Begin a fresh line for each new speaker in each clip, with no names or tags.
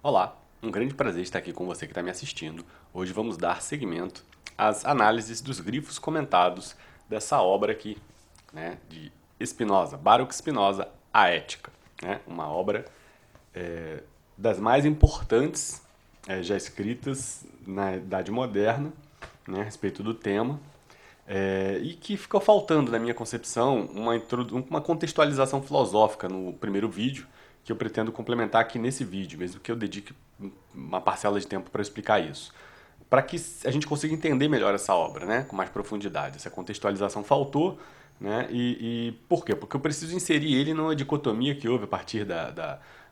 Olá, um grande prazer estar aqui com você que está me assistindo. Hoje vamos dar seguimento às análises dos grifos comentados dessa obra aqui, né, de Spinoza, Baruch Spinoza, A Ética, né, uma obra das mais importantes já escritas na Idade Moderna, né, a respeito do tema, e que ficou faltando na minha concepção uma contextualização filosófica no primeiro vídeo, que eu pretendo complementar aqui nesse vídeo, mesmo que eu dedique uma parcela de tempo para explicar isso. Para que a gente consiga entender melhor essa obra, né, com mais profundidade. Essa contextualização faltou, né, e por quê? Porque eu preciso inserir ele numa dicotomia que houve a partir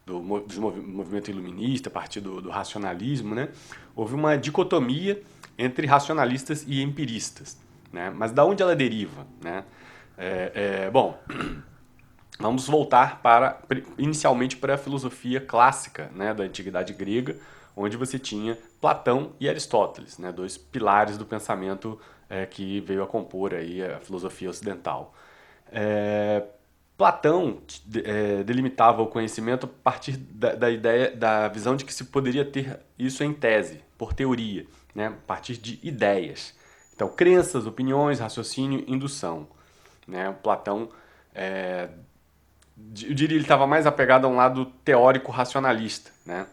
do movimento iluminista, a partir do racionalismo, né? Houve uma dicotomia entre racionalistas e empiristas, né? Mas da onde ela deriva, né? Bom, vamos voltar inicialmente para a filosofia clássica, né, da antiguidade grega, onde você tinha Platão e Aristóteles, né, dois pilares do pensamento que veio a compor aí a filosofia ocidental. É, Platão delimitava o conhecimento a partir da ideia, da visão de que se poderia ter isso em tese, por teoria, né, a partir de ideias. Então, crenças, opiniões, raciocínio, indução. Né? Platão, eu diria, ele estava mais apegado a um lado teórico racionalista. Né?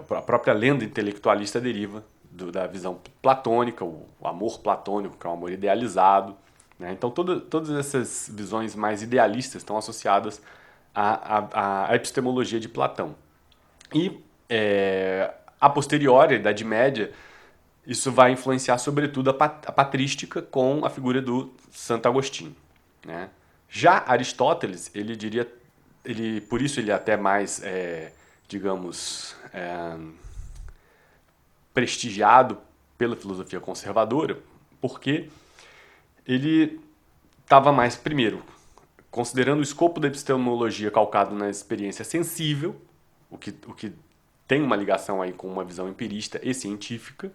A própria lenda intelectualista deriva da visão platônica, o amor platônico, que é um amor idealizado. Né? Então, todas essas visões mais idealistas estão associadas à epistemologia de Platão. E, a posteriori, a Idade Média, isso vai influenciar sobretudo a patrística com a figura do Santo Agostinho. Né? Já Aristóteles, ele diria, por isso ele é até mais, digamos, prestigiado pela filosofia conservadora, porque ele estava mais, primeiro, considerando o escopo da epistemologia calcado na experiência sensível, o que tem uma ligação aí com uma visão empirista e científica,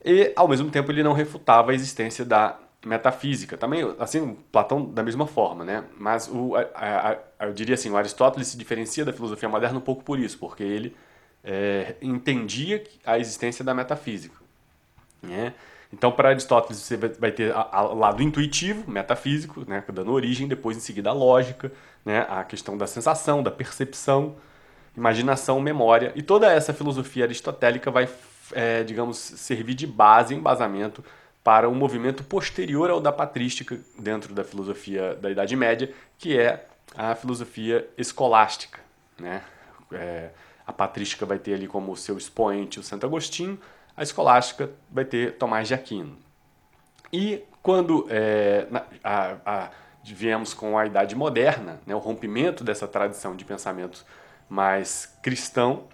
e, ao mesmo tempo, ele não refutava a existência da metafísica. Também, assim, Platão da mesma forma, né? Mas eu diria assim, o Aristóteles se diferencia da filosofia moderna um pouco por isso, porque ele entendia a existência da metafísica. Né? Então, para Aristóteles, você vai ter o lado intuitivo, metafísico, né, dando origem, depois, em seguida, a lógica, né, a questão da sensação, da percepção, imaginação, memória. E toda essa filosofia aristotélica vai, digamos, servir de base, embasamento, para um movimento posterior ao da patrística dentro da filosofia da Idade Média, que é a filosofia escolástica. Né? A patrística vai ter ali como seu expoente o Santo Agostinho, a escolástica vai ter Tomás de Aquino. E quando viemos com a Idade Moderna, né, o rompimento dessa tradição de pensamento mais cristão,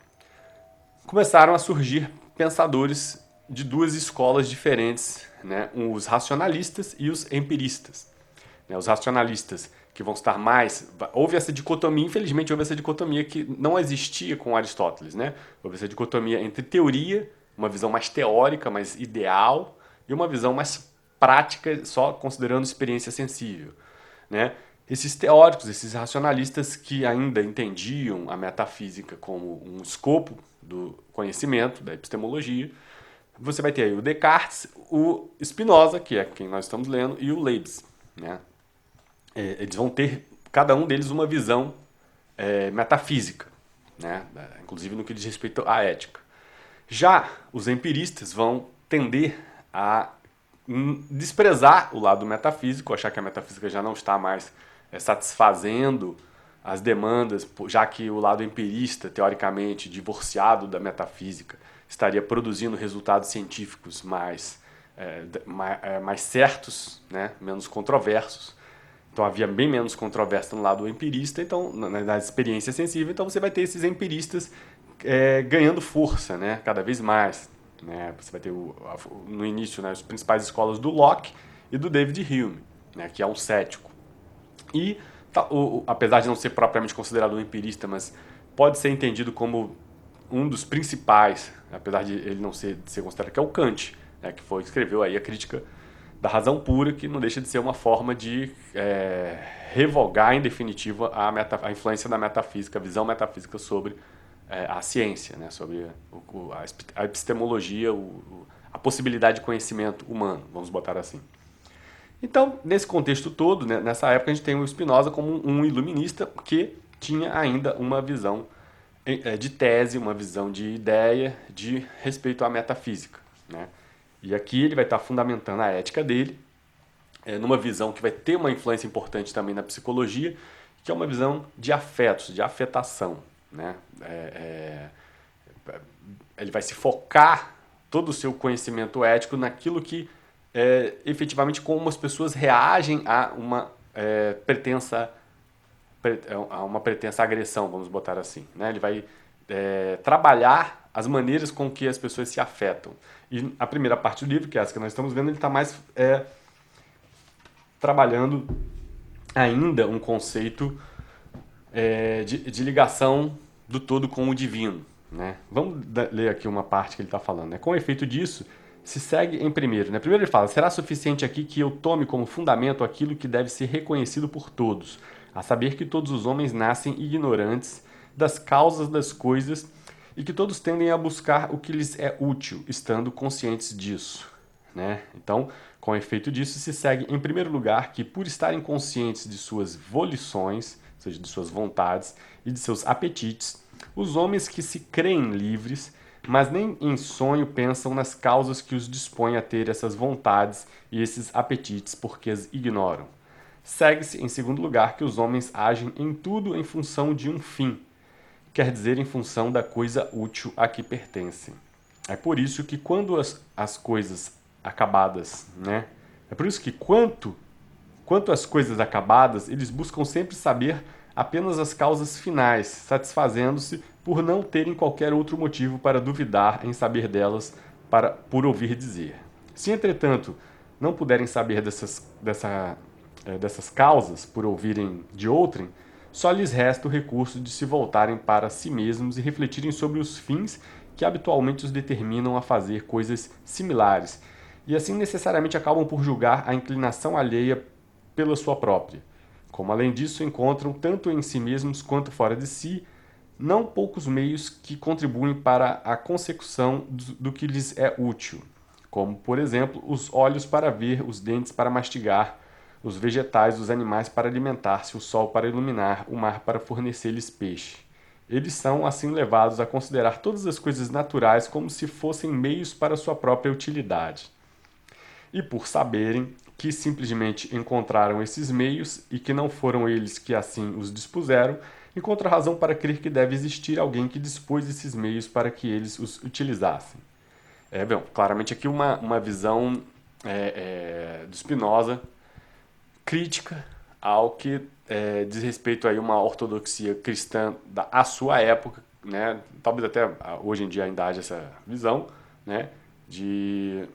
começaram a surgir pensadores de duas escolas diferentes, né, os racionalistas e os empiristas. Né, os racionalistas que vão estar mais... Houve essa dicotomia, infelizmente houve essa dicotomia que não existia com Aristóteles. Né? Houve essa dicotomia entre teoria, uma visão mais teórica, mais ideal, e uma visão mais prática, só considerando experiência sensível. Né? Esses teóricos, esses racionalistas que ainda entendiam a metafísica como um escopo do conhecimento, da epistemologia, você vai ter aí o Descartes, o Spinoza, que é quem nós estamos lendo, e o Leibniz. Né? Eles vão ter, cada um deles, uma visão metafísica, né? Inclusive no que diz respeito à ética. Já os empiristas vão tender a desprezar o lado metafísico, achar que a metafísica já não está mais satisfazendo as demandas, já que o lado empirista, teoricamente divorciado da metafísica, estaria produzindo resultados científicos mais certos, né? Menos controversos. Então havia bem menos controvérsia no lado empirista, então na experiência sensível, então você vai ter esses empiristas ganhando força, né, cada vez mais. Né? Você vai ter no início, né, as principais escolas do Locke e do David Hume, né, que é um cético. E apesar de não ser propriamente considerado um empirista, mas pode ser entendido como um dos principais, apesar de ele não ser considerado, que é o Kant, né, que escreveu aí a crítica da razão pura, que não deixa de ser uma forma de revogar em definitiva a influência da metafísica, a visão metafísica sobre a ciência, né? Sobre a epistemologia, a possibilidade de conhecimento humano, vamos botar assim. Então, nesse contexto todo, né, nessa época a gente tem o Spinoza como um iluminista que tinha ainda uma visão de tese, uma visão de ideia de respeito à metafísica, né? E aqui ele vai estar fundamentando a ética dele, numa visão que vai ter uma influência importante também na psicologia, que é uma visão de afetos, de afetação, né? Ele vai se focar todo o seu conhecimento ético naquilo que efetivamente como as pessoas reagem a uma pretensa agressão, vamos botar assim, né? Ele vai trabalhar as maneiras com que as pessoas se afetam. E a primeira parte do livro, que é essa que nós estamos vendo, ele está mais trabalhando ainda um conceito de ligação do todo com o divino, né? Vamos ler aqui uma parte que ele está falando, né? Com efeito disso, se segue em primeiro, né? Primeiro ele fala, será suficiente aqui que eu tome como fundamento aquilo que deve ser reconhecido por todos, a saber que todos os homens nascem ignorantes das causas das coisas e que todos tendem a buscar o que lhes é útil, estando conscientes disso, né? Então, com efeito disso, se segue em primeiro lugar que, por estarem conscientes de suas volições, ou seja, de suas vontades e de seus apetites, os homens que se creem livres, mas nem em sonho pensam nas causas que os dispõem a ter essas vontades e esses apetites, porque as ignoram. Segue-se, em segundo lugar, que os homens agem em tudo em função de um fim, quer dizer, em função da coisa útil a que pertencem. É por isso que quando as coisas acabadas, né? É por isso que quanto às coisas acabadas, eles buscam sempre saber apenas as causas finais, satisfazendo-se por não terem qualquer outro motivo para duvidar em saber delas por ouvir dizer. Se, entretanto, não puderem saber dessas causas por ouvirem de outrem, só lhes resta o recurso de se voltarem para si mesmos e refletirem sobre os fins que habitualmente os determinam a fazer coisas similares, e assim necessariamente acabam por julgar a inclinação alheia pela sua própria. Como além disso encontram, tanto em si mesmos quanto fora de si, não poucos meios que contribuem para a consecução do que lhes é útil, como, por exemplo, os olhos para ver, os dentes para mastigar, os vegetais, os animais para alimentar-se, o sol para iluminar, o mar para fornecer-lhes peixe. Eles são, assim, levados a considerar todas as coisas naturais como se fossem meios para sua própria utilidade. E por saberem que simplesmente encontraram esses meios e que não foram eles que assim os dispuseram, encontram razão para crer que deve existir alguém que dispôs esses meios para que eles os utilizassem. Bom, claramente aqui uma visão do Spinoza crítica ao que diz respeito a uma ortodoxia cristã à sua época, né? Talvez até hoje em dia ainda haja essa visão, né? De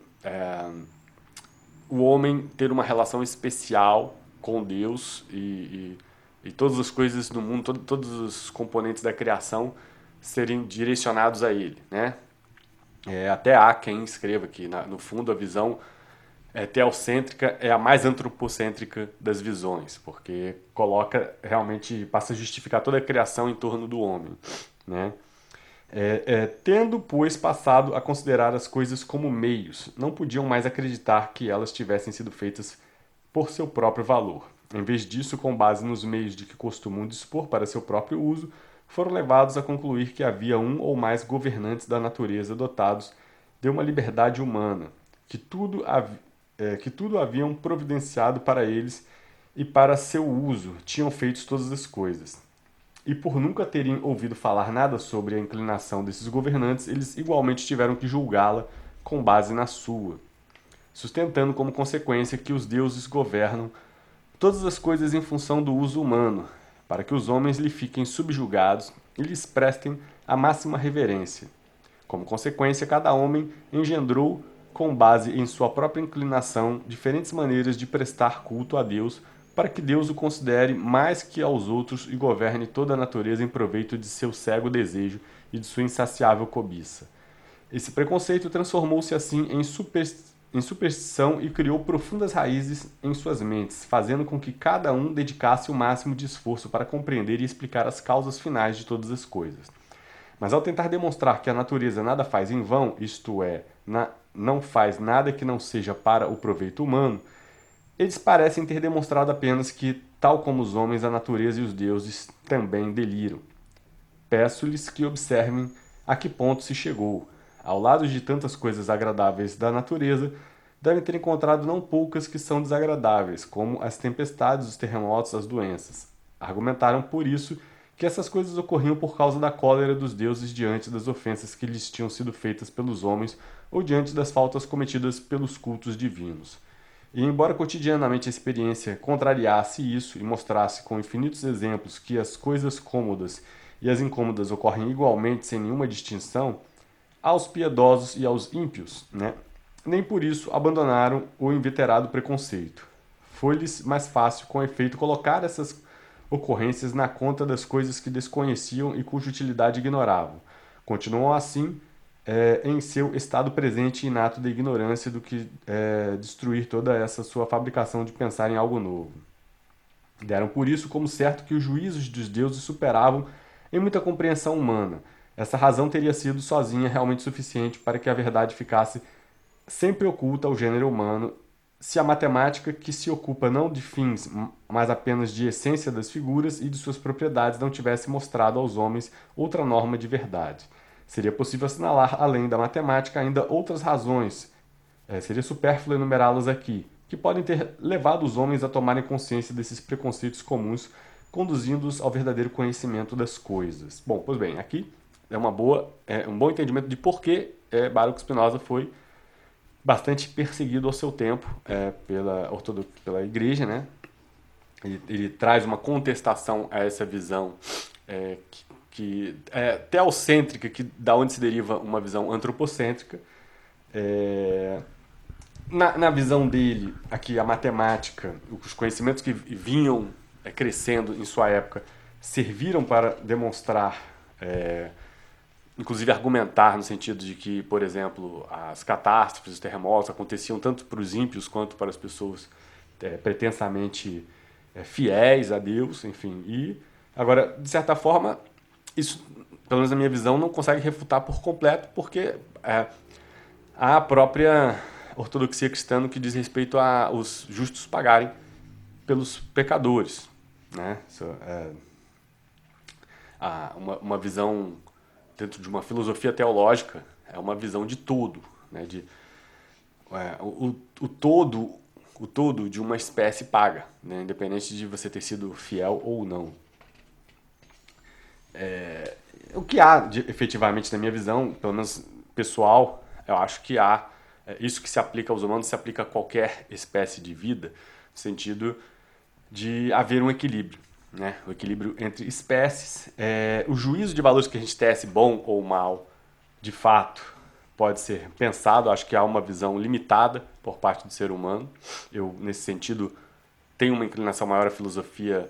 o homem ter uma relação especial com Deus e todas as coisas do mundo, todos os componentes da criação serem direcionados a ele, né? Até há quem escreva que, no fundo, a visão teocêntrica é a mais antropocêntrica das visões, porque realmente passa a justificar toda a criação em torno do homem, né? Tendo, pois, passado a considerar as coisas como meios, não podiam mais acreditar que elas tivessem sido feitas por seu próprio valor. Em vez disso, com base nos meios de que costumam dispor para seu próprio uso, foram levados a concluir que havia um ou mais governantes da natureza dotados de uma liberdade humana, que tudo haviam providenciado para eles e para seu uso tinham feito todas as coisas. E por nunca terem ouvido falar nada sobre a inclinação desses governantes, eles igualmente tiveram que julgá-la com base na sua, sustentando como consequência que os deuses governam todas as coisas em função do uso humano, para que os homens lhe fiquem subjugados e lhes prestem a máxima reverência. Como consequência, cada homem engendrou, com base em sua própria inclinação, diferentes maneiras de prestar culto a Deus, para que Deus o considere mais que aos outros e governe toda a natureza em proveito de seu cego desejo e de sua insaciável cobiça. Esse preconceito transformou-se assim em superstição e criou profundas raízes em suas mentes, fazendo com que cada um dedicasse o máximo de esforço para compreender e explicar as causas finais de todas as coisas. Mas ao tentar demonstrar que a natureza nada faz em vão, isto é, não faz nada que não seja para o proveito humano, eles parecem ter demonstrado apenas que, tal como os homens, a natureza e os deuses também deliram. Peço-lhes que observem a que ponto se chegou. Ao lado de tantas coisas agradáveis da natureza, devem ter encontrado não poucas que são desagradáveis, como as tempestades, os terremotos, as doenças. Argumentaram por isso que essas coisas ocorriam por causa da cólera dos deuses diante das ofensas que lhes tinham sido feitas pelos homens ou diante das faltas cometidas pelos cultos divinos. E embora cotidianamente a experiência contrariasse isso e mostrasse com infinitos exemplos que as coisas cômodas e as incômodas ocorrem igualmente sem nenhuma distinção, aos piedosos e aos ímpios, né? Nem por isso abandonaram o inveterado preconceito. Foi-lhes mais fácil, com efeito, colocar essas ocorrências na conta das coisas que desconheciam e cuja utilidade ignoravam. Continuam assim em seu estado presente e inato de ignorância do que destruir toda essa sua fabricação de pensar em algo novo. Deram por isso como certo que os juízos dos deuses superavam em muita compreensão humana. Essa razão teria sido sozinha realmente suficiente para que a verdade ficasse sempre oculta ao gênero humano, se a matemática, que se ocupa não de fins, mas apenas de essência das figuras e de suas propriedades, não tivesse mostrado aos homens outra norma de verdade. Seria possível assinalar, além da matemática, ainda outras razões, seria supérfluo enumerá-las aqui, que podem ter levado os homens a tomarem consciência desses preconceitos comuns, conduzindo-os ao verdadeiro conhecimento das coisas. Bom, pois bem, aqui é um bom entendimento de por que Baruch Spinoza foi bastante perseguido ao seu tempo pela igreja, né? Ele traz uma contestação a essa visão que é teocêntrica, da onde se deriva uma visão antropocêntrica. Na visão dele, aqui a matemática, os conhecimentos que vinham crescendo em sua época, serviram para demonstrar, inclusive argumentar no sentido de que, por exemplo, as catástrofes, os terremotos aconteciam tanto para os ímpios quanto para as pessoas pretensamente fiéis a Deus, enfim. E agora, de certa forma, isso, pelo menos na minha visão, não consegue refutar por completo, porque há a própria ortodoxia cristã que diz respeito a os justos pagarem pelos pecadores, né? Uma visão dentro de uma filosofia teológica é uma visão de todo, né? O todo de uma espécie paga, né? Independente de você ter sido fiel ou não. O que há efetivamente na minha visão, pelo menos pessoal, eu acho que há isso que se aplica aos humanos se aplica a qualquer espécie de vida, no sentido de haver um equilíbrio, né? O equilíbrio entre espécies. O juízo de valores que a gente tece, bom ou mal, de fato, pode ser pensado. Acho que há uma visão limitada por parte do ser humano. Eu, nesse sentido, tenho uma inclinação maior à filosofia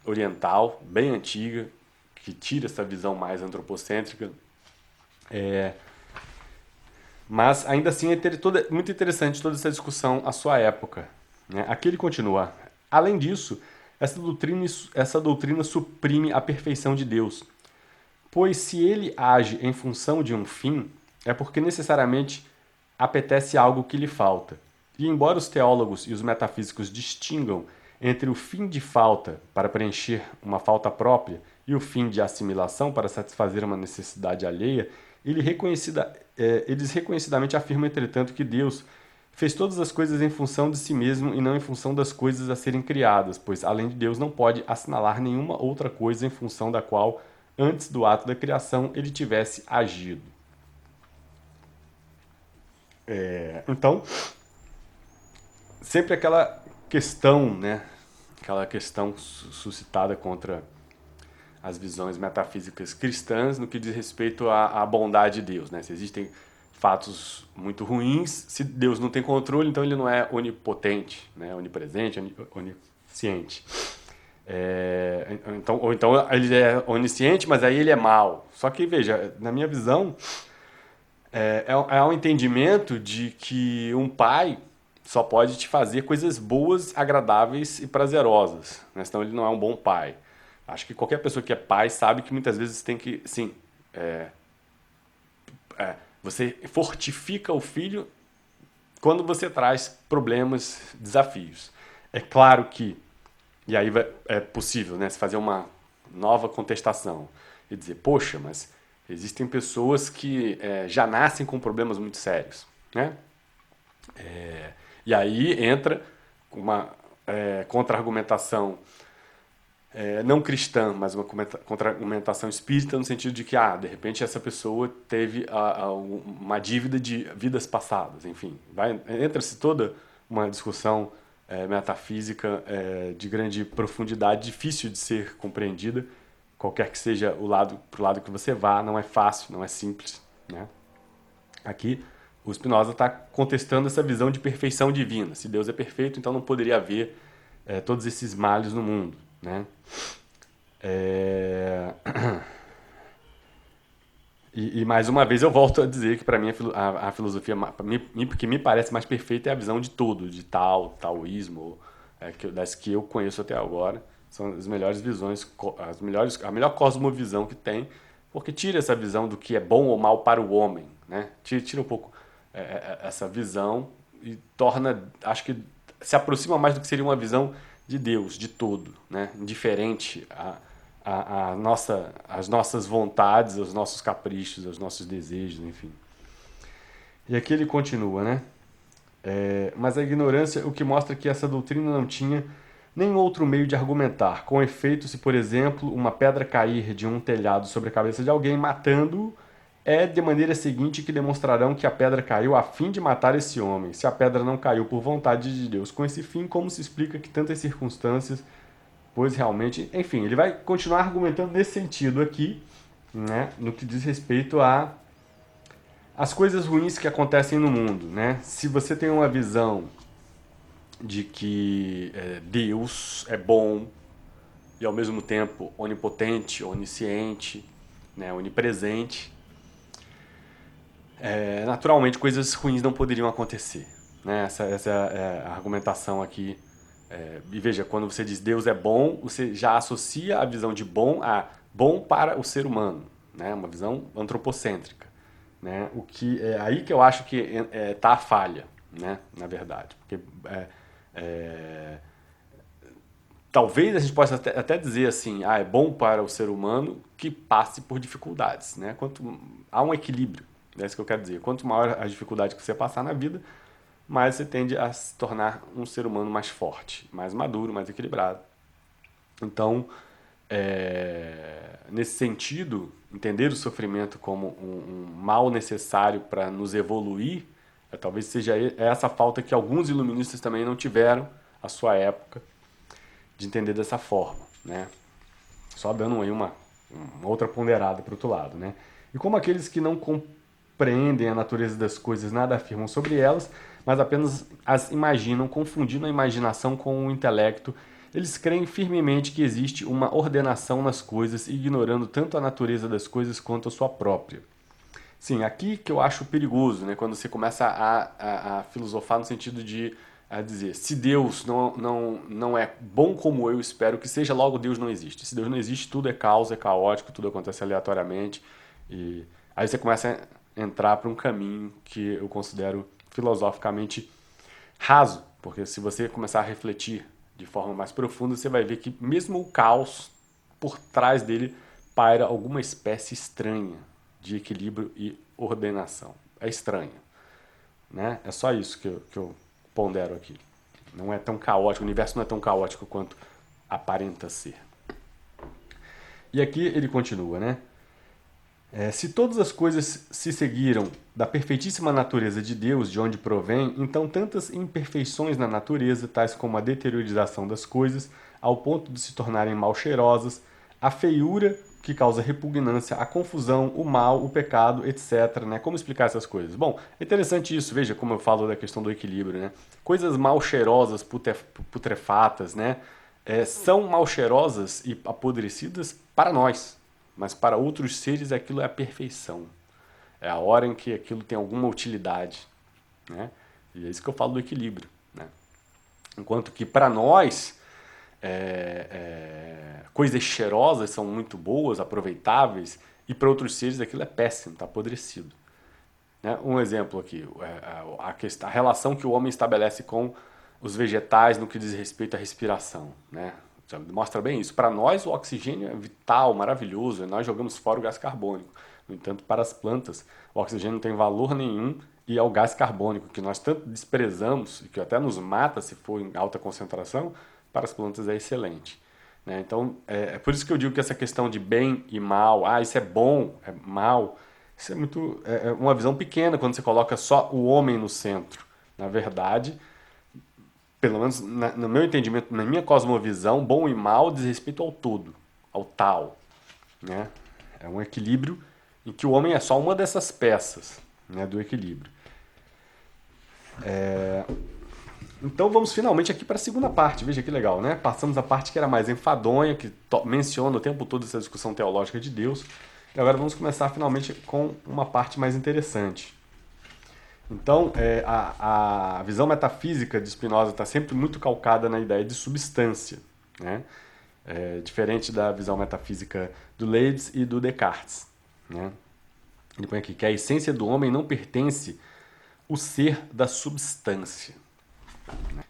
oriental, bem antiga, que tira essa visão mais antropocêntrica. Mas, ainda assim, é muito interessante toda essa discussão à sua época, né? Aqui ele continua. Além disso, essa doutrina suprime a perfeição de Deus, pois se ele age em função de um fim, é porque necessariamente apetece algo que lhe falta. E embora os teólogos e os metafísicos distingam entre o fim de falta para preencher uma falta própria e o fim de assimilação para satisfazer uma necessidade alheia, eles reconhecidamente afirmam, entretanto, que Deus fez todas as coisas em função de si mesmo e não em função das coisas a serem criadas, pois, além de Deus, não pode assinalar nenhuma outra coisa em função da qual, antes do ato da criação, ele tivesse agido. Então, sempre aquela questão, né? Aquela questão suscitada contra as visões metafísicas cristãs no que diz respeito à bondade de Deus, né? Se existem fatos muito ruins, se Deus não tem controle, então ele não é onipotente, né? Onipresente, onisciente. Ou então ele é onisciente, mas aí ele é mau. Só que, veja, na minha visão, é um entendimento de que um pai só pode te fazer coisas boas, agradáveis e prazerosas, né? Senão ele não é um bom pai. Acho que qualquer pessoa que é pai sabe que muitas vezes tem que, sim, Você fortifica o filho quando você traz problemas, desafios. É claro que, e aí é possível, né, se fazer uma nova contestação e dizer, poxa, mas existem pessoas que já nascem com problemas muito sérios, né? E aí entra uma contra-argumentação não cristã, mas uma contra-argumentação espírita no sentido de que, de repente essa pessoa teve uma dívida de vidas passadas, enfim. Entra-se toda uma discussão metafísica de grande profundidade, difícil de ser compreendida, qualquer que seja pro lado que você vá, não é fácil, não é simples, né? Aqui, o Spinoza está contestando essa visão de perfeição divina. Se Deus é perfeito, então não poderia haver todos esses males no mundo, né? E mais uma vez eu volto a dizer que para mim a filosofia que me parece mais perfeita é a visão de tudo, de taoísmo, das que eu conheço até agora. São as melhores visões, a melhor cosmovisão que tem, porque tira essa visão do que é bom ou mal para o homem, né? Tira um pouco essa visão e torna, acho que se aproxima mais do que seria uma visão de Deus, de todo, né? Indiferente às nossas vontades, aos nossos caprichos, aos nossos desejos, enfim. E aqui ele continua, né? Mas a ignorância, o que mostra que essa doutrina não tinha nem outro meio de argumentar. Com efeito, se, por exemplo, uma pedra cair de um telhado sobre a cabeça de alguém, matando-o, é de maneira seguinte que demonstrarão que a pedra caiu a fim de matar esse homem, se a pedra não caiu por vontade de Deus. Com esse fim, como se explica que tantas circunstâncias, pois realmente... Enfim, ele vai continuar argumentando nesse sentido aqui, né, no que diz respeito às coisas ruins que acontecem no mundo, né? Se você tem uma visão de que Deus é bom e ao mesmo tempo onipotente, onisciente, né, onipresente, naturalmente coisas ruins não poderiam acontecer, né? Essa é a argumentação aqui. E veja, quando você diz Deus é bom, você já associa a visão de bom a bom para o ser humano, né? Uma visão antropocêntrica, né? O que é aí que eu acho que está a falha, né? Na verdade, porque talvez a gente possa até dizer assim, é bom para o ser humano que passe por dificuldades, né? Há um equilíbrio, é isso que eu quero dizer. Quanto maior a dificuldade que você passar na vida, mais você tende a se tornar um ser humano mais forte, mais maduro, mais equilibrado. Então, nesse sentido, entender o sofrimento como um mal necessário para nos evoluir, talvez seja essa falta que alguns iluministas também não tiveram à sua época, de entender dessa forma, né? Só dando aí uma outra ponderada para o outro lado, né? E como aqueles que não compreendem a natureza das coisas nada afirmam sobre elas, mas apenas as imaginam, confundindo a imaginação com o intelecto, eles creem firmemente que existe uma ordenação nas coisas, ignorando tanto a natureza das coisas quanto a sua própria. Sim, aqui que eu acho perigoso, né? Quando você começa a filosofar no sentido de dizer, se Deus não é bom como eu espero que seja, logo Deus não existe. Se Deus não existe, tudo é caos, é caótico, tudo acontece aleatoriamente. E aí você começa a entrar para um caminho que eu considero filosoficamente raso, porque se você começar a refletir de forma mais profunda, você vai ver que mesmo o caos, por trás dele, paira alguma espécie estranha de equilíbrio e ordenação. É estranho, né? É só isso que eu pondero aqui. Não é tão caótico, o universo não é tão caótico quanto aparenta ser. E aqui ele continua, né? Se todas as coisas se seguiram da perfeitíssima natureza de Deus, de onde provém, então tantas imperfeições na natureza, tais como a deteriorização das coisas, ao ponto de se tornarem mal cheirosas, a feiura que causa repugnância, a confusão, o mal, o pecado, etc. Né? Como explicar essas coisas? Bom, é interessante isso, veja como eu falo da questão do equilíbrio. Né? Coisas mal cheirosas, putrefatas, né? São mal cheirosas e apodrecidas para nós, mas para outros seres aquilo é a perfeição. É a hora em que aquilo tem alguma utilidade, né? E é isso que eu falo do equilíbrio, né? Enquanto que para nós coisas cheirosas são muito boas, aproveitáveis e para outros seres aquilo é péssimo, está apodrecido. Né? Um exemplo aqui, a relação que o homem estabelece com os vegetais no que diz respeito à respiração. Né? Mostra bem isso. Para nós, o oxigênio é vital, maravilhoso, e nós jogamos fora o gás carbônico. No entanto, para as plantas, o oxigênio não tem valor nenhum e é o gás carbônico, que nós tanto desprezamos e que até nos mata se for em alta concentração, para as plantas é excelente. Né? Então, é por isso que eu digo que essa questão de bem e mal, isso é bom, é mal, isso é muito é uma visão pequena quando você coloca só o homem no centro. Na verdade, pelo menos no meu entendimento, na minha cosmovisão, bom e mal diz respeito ao todo, ao tal. Né? É um equilíbrio em que o homem é só uma dessas peças, né, do equilíbrio. Então vamos finalmente aqui para a segunda parte. Veja que legal, né? Passamos a parte que era mais enfadonha, que menciona o tempo todo essa discussão teológica de Deus. E agora vamos começar finalmente com uma parte mais interessante. Então, a visão metafísica de Spinoza está sempre muito calcada na ideia de substância, né? Diferente da visão metafísica do Leibniz e do Descartes. Né? Ele põe aqui que a essência do homem não pertence ao ser da substância.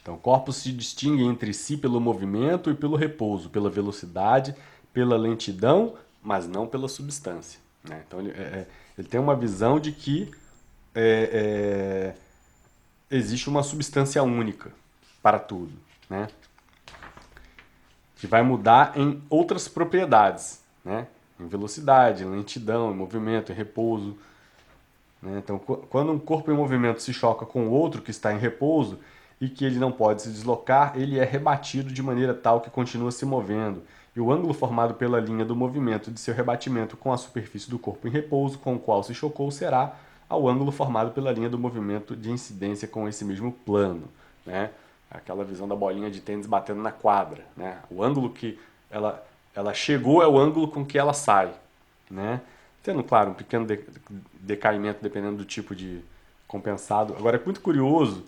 Então, corpos se distinguem entre si pelo movimento e pelo repouso, pela velocidade, pela lentidão, mas não pela substância. Né? Então, ele tem uma visão de que existe uma substância única para tudo, né? Que vai mudar em outras propriedades, né? Em velocidade, em lentidão, em movimento, em repouso. Né? Então, quando um corpo em movimento se choca com o outro que está em repouso e que ele não pode se deslocar, ele é rebatido de maneira tal que continua se movendo. E o ângulo formado pela linha do movimento de seu rebatimento com a superfície do corpo em repouso com o qual se chocou será ao ângulo formado pela linha do movimento de incidência com esse mesmo plano. Né? Aquela visão da bolinha de tênis batendo na quadra. Né? O ângulo que ela chegou é o ângulo com que ela sai. Né? Tendo, claro, um pequeno decaimento dependendo do tipo de compensado. Agora, é muito curioso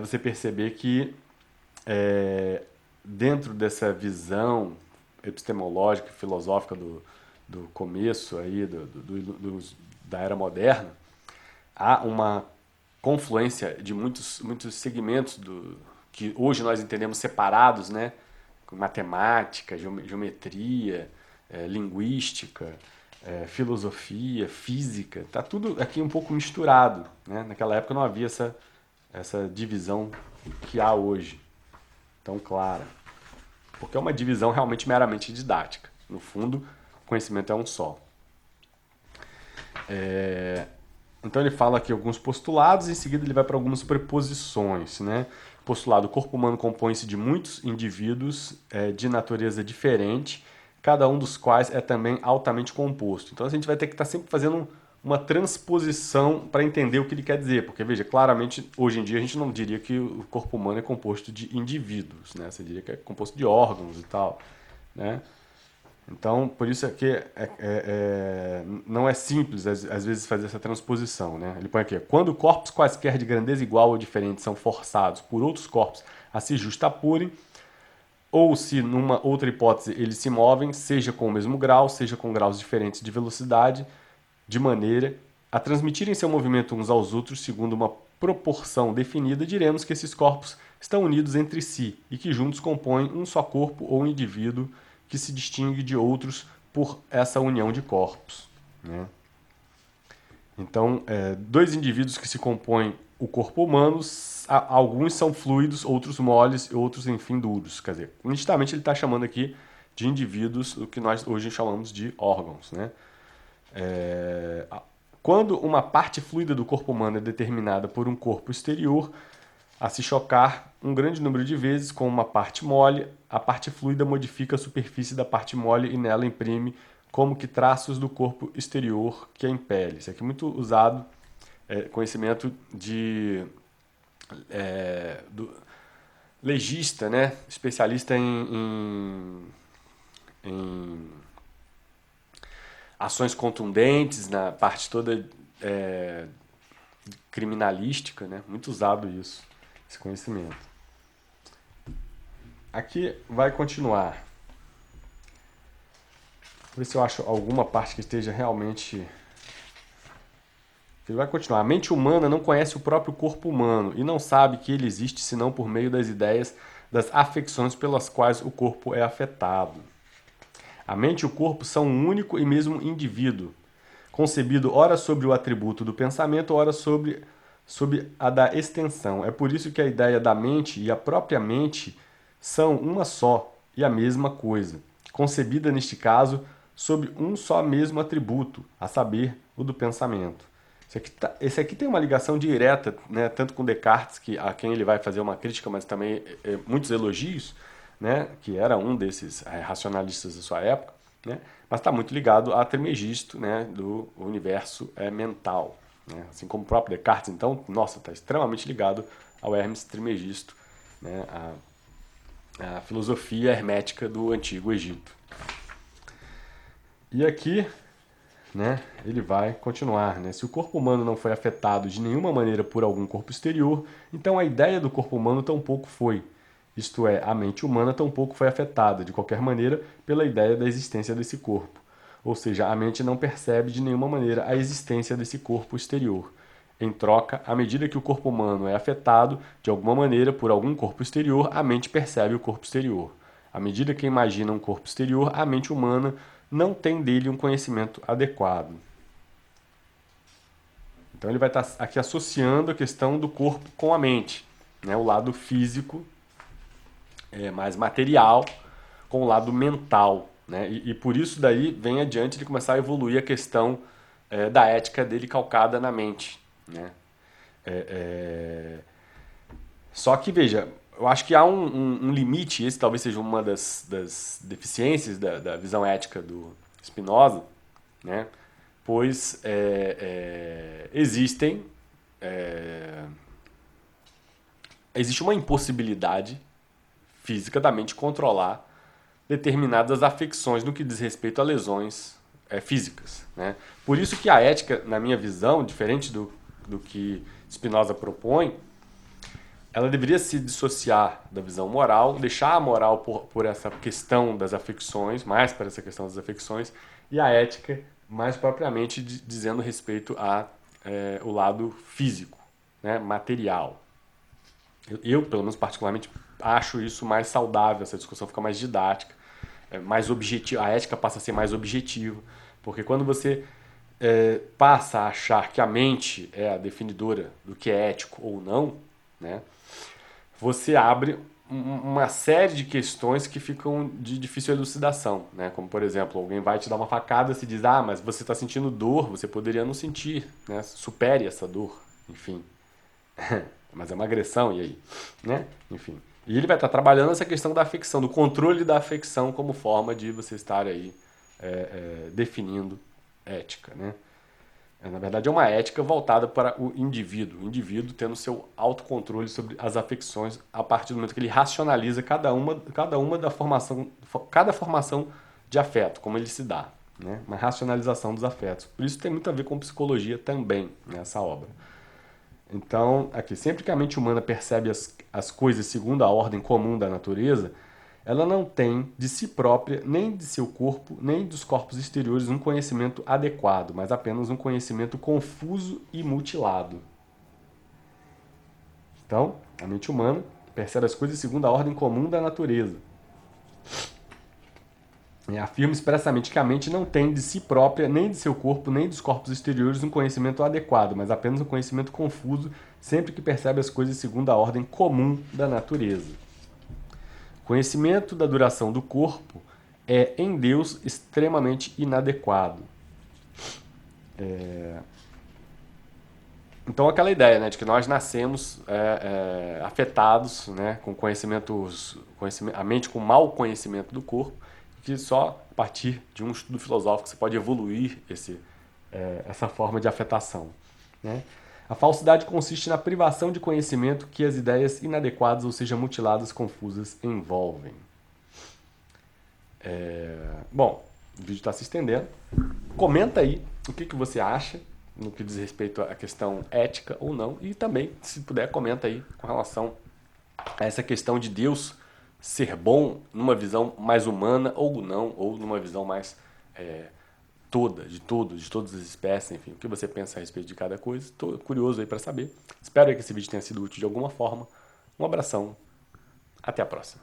você perceber que dentro dessa visão epistemológica e filosófica do começo aí, da era moderna, há uma confluência de muitos segmentos que hoje nós entendemos separados, né? Matemática, geometria, linguística, filosofia, física, está tudo aqui um pouco misturado. Né? Naquela época não havia essa divisão que há hoje, tão clara. Porque é uma divisão realmente meramente didática. No fundo, o conhecimento é um só. Então ele fala aqui alguns postulados, em seguida ele vai para algumas preposições. Né? Postulado: o corpo humano compõe-se de muitos indivíduos de natureza diferente, cada um dos quais é também altamente composto. Então a gente vai ter que estar sempre fazendo uma transposição para entender o que ele quer dizer, porque veja, claramente hoje em dia a gente não diria que o corpo humano é composto de indivíduos, né? Você diria que é composto de órgãos e tal, né? Então, por isso é que não é simples, às vezes, fazer essa transposição. Né? Ele põe aqui: quando corpos quaisquer de grandeza igual ou diferente são forçados por outros corpos a se justapurem, ou se, numa outra hipótese, eles se movem, seja com o mesmo grau, seja com graus diferentes de velocidade, de maneira a transmitirem seu movimento uns aos outros segundo uma proporção definida, diremos que esses corpos estão unidos entre si e que juntos compõem um só corpo ou indivíduo que se distingue de outros por essa união de corpos. Né? Então, dois indivíduos que se compõem o corpo humano, alguns são fluidos, outros moles e outros, enfim, duros. Quer dizer, nitidamente ele está chamando aqui de indivíduos, o que nós hoje chamamos de órgãos. Né? Quando uma parte fluida do corpo humano é determinada por um corpo exterior a se chocar um grande número de vezes com uma parte mole, a parte fluida modifica a superfície da parte mole e nela imprime como que traços do corpo exterior que a impele. Isso aqui é muito usado, conhecimento do legista, né? Especialista em ações contundentes, na parte toda criminalística, né? Muito usado isso, esse conhecimento. Aqui vai continuar. ver se eu acho alguma parte que esteja realmente... Ele vai continuar. A mente humana não conhece o próprio corpo humano e não sabe que ele existe senão por meio das ideias, das afecções pelas quais o corpo é afetado. A mente e o corpo são um único e mesmo indivíduo, concebido ora sobre o atributo do pensamento, ora sobre a da extensão. É por isso que a ideia da mente e a própria mente são uma só e a mesma coisa, concebida neste caso sob um só mesmo atributo, a saber, o do pensamento. Esse aqui tem uma ligação direta, né, tanto com Descartes, a quem ele vai fazer uma crítica, mas também muitos elogios, né, que era um desses racionalistas da sua época, né, mas está muito ligado a Trismegisto, né, do universo mental. Né, assim como o próprio Descartes, então, nossa, está extremamente ligado ao Hermes Trismegisto, né, a filosofia hermética do Antigo Egito. E aqui, né, ele vai continuar. Né? Se o corpo humano não foi afetado de nenhuma maneira por algum corpo exterior, então a ideia do corpo humano tampouco foi. Isto é, a mente humana tampouco foi afetada, de qualquer maneira, pela ideia da existência desse corpo. Ou seja, a mente não percebe de nenhuma maneira a existência desse corpo exterior. Em troca, à medida que o corpo humano é afetado, de alguma maneira, por algum corpo exterior, a mente percebe o corpo exterior. À medida que imagina um corpo exterior, a mente humana não tem dele um conhecimento adequado. Então ele vai estar aqui associando a questão do corpo com a mente, né? O lado físico, mais material, com o lado mental. Né? E por isso daí vem adiante ele começar a evoluir a questão da ética dele calcada na mente. Né? Só que, veja, eu acho que há um limite, esse talvez seja uma das deficiências da visão ética do Spinoza, né? Pois existe uma impossibilidade física da mente controlar determinadas afecções no que diz respeito a lesões físicas. Né? Por isso que a ética, na minha visão, diferente do que Spinoza propõe, ela deveria se dissociar da visão moral, deixar a moral por essa questão das afecções, mais para essa questão das afecções, e a ética mais propriamente dizendo respeito a o lado físico, né, material. Eu, pelo menos particularmente, acho isso mais saudável, essa discussão fica mais didática, mais objetiva, a ética passa a ser mais objetiva, porque quando você passa a achar que a mente é a definidora do que é ético ou não, né, você abre uma série de questões que ficam de difícil elucidação, né? Como, por exemplo, alguém vai te dar uma facada e se diz, mas você está sentindo dor, você poderia não sentir, né? Supere essa dor, enfim. Mas é uma agressão, e aí? Né? Enfim. E ele vai estar trabalhando essa questão da afecção, do controle da afecção como forma de você estar aí definindo ética, né? Na verdade, é uma ética voltada para o indivíduo tendo seu autocontrole sobre as afecções a partir do momento que ele racionaliza cada formação de afeto, como ele se dá, né? Uma racionalização dos afetos. Por isso tem muito a ver com psicologia também nessa obra. Então, aqui, sempre que a mente humana percebe as coisas segundo a ordem comum da natureza, ela não tem de si própria, nem de seu corpo, nem dos corpos exteriores um conhecimento adequado, mas apenas um conhecimento confuso e mutilado. Então, a mente humana percebe as coisas segundo a ordem comum da natureza. E afirma expressamente que a mente não tem de si própria, nem de seu corpo, nem dos corpos exteriores um conhecimento adequado, mas apenas um conhecimento confuso, sempre que percebe as coisas segundo a ordem comum da natureza. Conhecimento da duração do corpo é, em Deus, extremamente inadequado. Então, aquela ideia, né, de que nós nascemos afetados, né, com a mente com mau conhecimento do corpo, que só a partir de um estudo filosófico você pode evoluir essa forma de afetação. Né? A falsidade consiste na privação de conhecimento que as ideias inadequadas, ou seja, mutiladas, confusas, envolvem. Bom, o vídeo está se estendendo. Comenta aí o que você acha no que diz respeito à questão ética ou não. E também, se puder, comenta aí com relação a essa questão de Deus ser bom numa visão mais humana ou não, ou numa visão mais de todas as espécies, enfim, o que você pensa a respeito de cada coisa. Estou curioso aí para saber. Espero que esse vídeo tenha sido útil de alguma forma. Um abração. Até a próxima.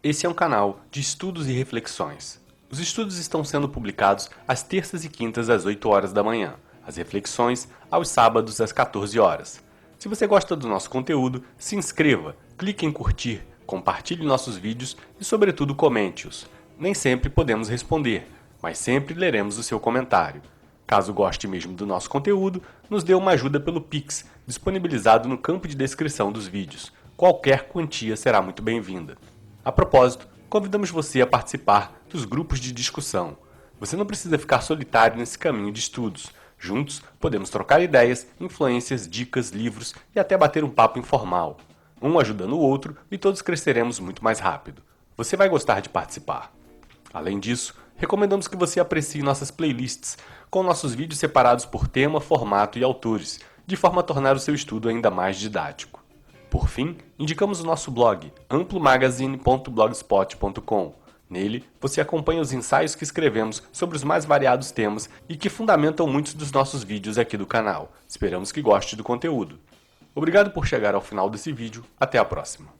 Esse é um canal de estudos e reflexões. Os estudos estão sendo publicados às terças e quintas às 8 horas da manhã. As reflexões aos sábados às 14 horas. Se você gosta do nosso conteúdo, se inscreva, clique em curtir, compartilhe nossos vídeos e, sobretudo, comente-os. Nem sempre podemos responder, mas sempre leremos o seu comentário. Caso goste mesmo do nosso conteúdo, nos dê uma ajuda pelo Pix, disponibilizado no campo de descrição dos vídeos. Qualquer quantia será muito bem-vinda. A propósito, convidamos você a participar dos grupos de discussão. Você não precisa ficar solitário nesse caminho de estudos. Juntos, podemos trocar ideias, influências, dicas, livros e até bater um papo informal. Um ajudando o outro e todos cresceremos muito mais rápido. Você vai gostar de participar. Além disso, recomendamos que você aprecie nossas playlists, com nossos vídeos separados por tema, formato e autores, de forma a tornar o seu estudo ainda mais didático. Por fim, indicamos o nosso blog, amplomagazine.blogspot.com. Nele, você acompanha os ensaios que escrevemos sobre os mais variados temas e que fundamentam muitos dos nossos vídeos aqui do canal. Esperamos que goste do conteúdo. Obrigado por chegar ao final desse vídeo. Até a próxima.